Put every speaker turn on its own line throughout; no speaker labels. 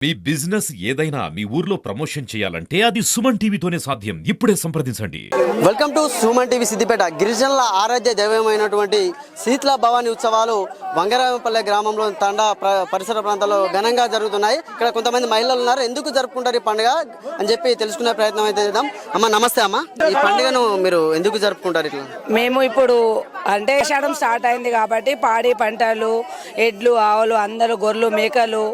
మీ business ఏదైనా మీ ఊర్లో promotion చేయాలంటే అది సుమన్ టీవీతోనే సాధ్యం. ఇప్పుడే సంప్రదించండి.
Welcome to Suman TV Siddipet. గిరిజనుల ఆరాధ్య దైవమైనటువంటి శీతల భవాని ఉత్సవాలు వంగరామపల్లె గ్రామంలో తండా పరిసర ప్రాంతాల్లో ఘనంగా జరుగుతున్నాయి. ఇక్కడ కొంతమంది మహిళలు ఉన్నారు. ఎందుకు జరుపుకుంటారు ఈ పండుగ అని చెప్పి తెలుసుకునే ప్రయత్నం అయితే చేద్దాం. అమ్మ నమస్తే అమ్మ. ఈ పండుగను మీరు ఎందుకు జరుపుకుంటారు ఇట్లా?
మేము ఇప్పుడు అంటే ఆషాఢం స్టార్ట్ అయింది కాబట్టి పాడి పంటలు, ఎడ్లు, ఆవులు, అందరూ గొర్రెలు, మేకలు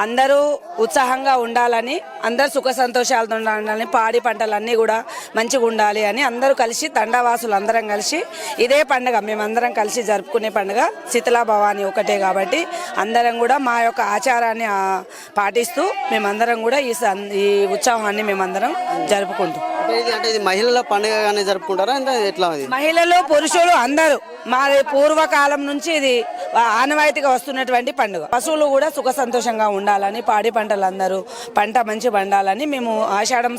అందరూ ఉత్సాహంగా ఉండాలని, అందరూ సుఖ సంతోషాలతో ఉండాలని, పాడి పంటలన్నీ కూడా మంచిగా ఉండాలి అని అందరూ కలిసి తండావాసులు అందరం కలిసి ఇదే పండుగ మేమందరం కలిసి జరుపుకునే పండుగ శీతలా భవాని ఒకటే కాబట్టి అందరం కూడా మా యొక్క ఆచారాన్ని పాటిస్తూ మేమందరం కూడా ఈ ఉత్సవాన్ని మేమందరం జరుపుకుంటాం.
అంటే ఇది మహిళల పండుగగానే జరుపుకుంటారా అంటే ఎట్లా?
మహిళలు పురుషులు అందరూ మాది పూర్వకాలం నుంచి ఇది ఆనవాయితీగా వస్తున్నటువంటి పండుగ. పశువులు కూడా సుఖ సంతోషంగా ఉండాలని, పాడి పంటలు అందరూ పంట మంచి పండాలని మేము ఆషాఢం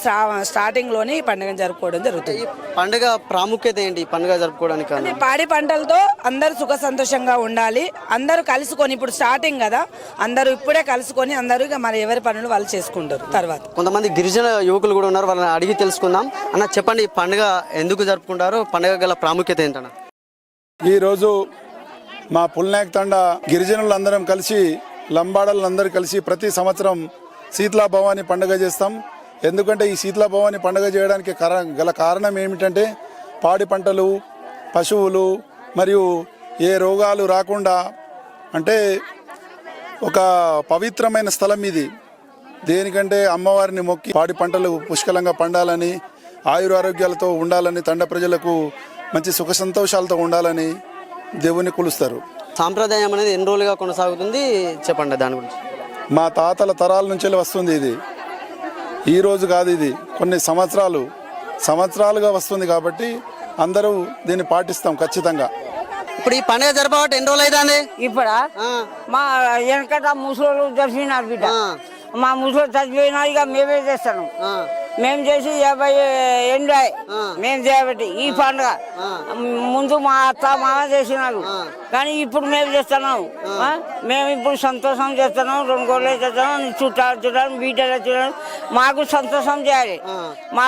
స్టార్టింగ్ లోనే ఈ పండుగను జరుపుకోవడం జరుగుతుంది.
పండుగ ప్రాముఖ్యత ఏంటి? పండుగ జరుపుకోవడానికి
పాడి పంటలతో అందరూ సుఖ సంతోషంగా ఉండాలి, అందరూ కలుసుకొని, ఇప్పుడు స్టార్టింగ్ కదా, అందరూ ఇప్పుడే కలుసుకొని అందరూ ఇక మరి ఎవరి పనులు వాళ్ళు చేసుకుంటారు. తర్వాత
కొంతమంది గిరిజన యువకులు కూడా ఉన్నారు, వాళ్ళని అడిగి తెలుసుకుందాం. అన్న చెప్పండి, ఈ పండుగ ఎందుకు జరుపుకుంటారు? పండుగ గల ప్రాముఖ్యత ఏంటన్న?
ఈరోజు మా పుల్నాయక్ తండా గిరిజనులందరం కలిసి, లంబాడలందరూ కలిసి ప్రతి సంవత్సరం శీతలా భవాని పండుగ చేస్తాం. ఎందుకంటే ఈ శీతలా భవాని పండుగ చేయడానికి గల కారణం ఏమిటంటే పాడి పంటలు, పశువులు మరియు ఏ రోగాలు రాకుండా, అంటే ఒక పవిత్రమైన స్థలం ఇది. దేనికంటే అమ్మవారిని మొక్కి పాడి పంటలు పుష్కలంగా పండాలని, ఆయురారోగ్యాలతో ఉండాలని, తండ ప్రజలకు మంచి సుఖ సంతోషాలతో ఉండాలని దేవుని కొలుస్తారు.
సాంప్రదాయం అనేది ఎన్ని రోజులుగా కొనసాగుతుంది చెప్పండి దాని గురించి.
మా తాతల తరాల నుంచి వస్తుంది ఇది. ఈ రోజు కాదు, ఇది కొన్ని సంవత్సరాలుగా వస్తుంది కాబట్టి అందరూ దీన్ని పాటిస్తాం ఖచ్చితంగా.
ఇప్పుడు ఈ పండుగ జరపబట్టి ఎన్ని రోజులు అవుతుంది?
ఇప్పుడా మా వెనకట ముసలోళ్ళు చచ్చిపోయినారు బిడ్డ, మా ముసలు చచ్చిపోయినారు. ఇక మేమే చేస్తాను. మేము చేసి 50 ఏళ్ళు మేము చేయబట్టి ఈ పండుగ. ముందు మా అత్త మామ చేసినారు, కానీ ఇప్పుడు మేము చేస్తున్నాం. మేము ఇప్పుడు సంతోషం చేస్తున్నాం. 2 గోళ్ళు చేస్తున్నాం. చుట్టాలు బీటలు చూడాలి, మాకు సంతోషం చేయాలి. మా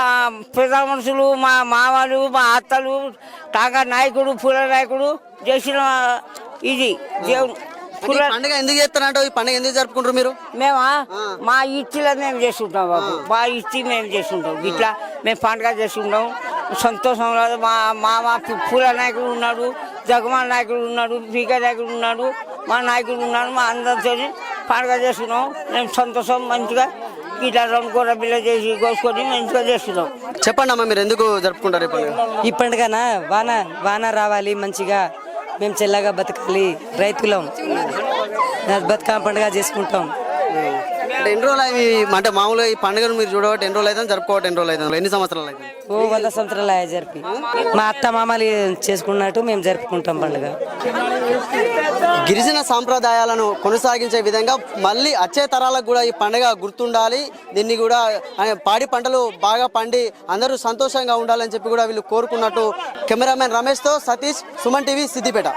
పెద్ద మనుషులు, మా మామలు, మా అత్తలు, టాకా నాయకుడు, పూల నాయకుడు చేసిన ఇది దేవుడు.
పండుగ ఎందుకు చేస్తారంటే ఈ పండుగ ఎందుకు జరుపుకుంటారు మీరు?
మేమా మా ఇచ్చిలో మేము చేసుకుంటాం బాబు, మా ఇచ్చి మేము చేసుకుంటాం. ఇట్లా మేము పండుగ చేసుకుంటాం. సంతోషం రాదు. మా పూల నాయకుడు ఉన్నాడు, జగమాల నాయకుడు ఉన్నాడు, బీక నాయకుడు ఉన్నాడు, మా నాయకుడు ఉన్నాడు. మా అందరితో పండుగ చేసుకున్నాం. మేము సంతోషం మంచిగా ఇట్లా 2 గోళ్ళ బిల్ల చేసి కోసుకొని మంచిగా చేస్తున్నాం.
చెప్పండి అమ్మా, మీరు ఎందుకు జరుపుకుంటారు ఈ పండుగ?
ఈ పండుగన వాన రావాలి, మంచిగా మేము చెల్లగా బతకాలి, రైతులం బతుకమ్మ పండుగ చేసుకుంటాం.
అంటే ఎన్ని రోజులు అంటే మామూలుగా ఈ పండుగను మీరు చూడబట్టి ఎన్ని రోజులు అయితే జరుపుకోవటం ఎన్ని రోజులు అయితే? ఎన్ని సంవత్సరాలు అయితే?
100 సంవత్సరాలు జరిపి మా అత్త మామలు చేసుకున్నట్టు మేము జరుపుకుంటాం పండుగ.
గిరిజన సాంప్రదాయాలను కొనసాగించే విధంగా మళ్ళీ వచ్చే తరాలకు కూడా ఈ పండుగ గుర్తుండాలి. దీన్ని కూడా పాడి పంటలు బాగా పండి అందరూ సంతోషంగా ఉండాలని చెప్పి కూడా వీళ్ళు కోరుకున్నట్టు కెమెరామెన్ రమేష్తో సతీష్, సుమన్ టీవీ, సిద్దిపేట.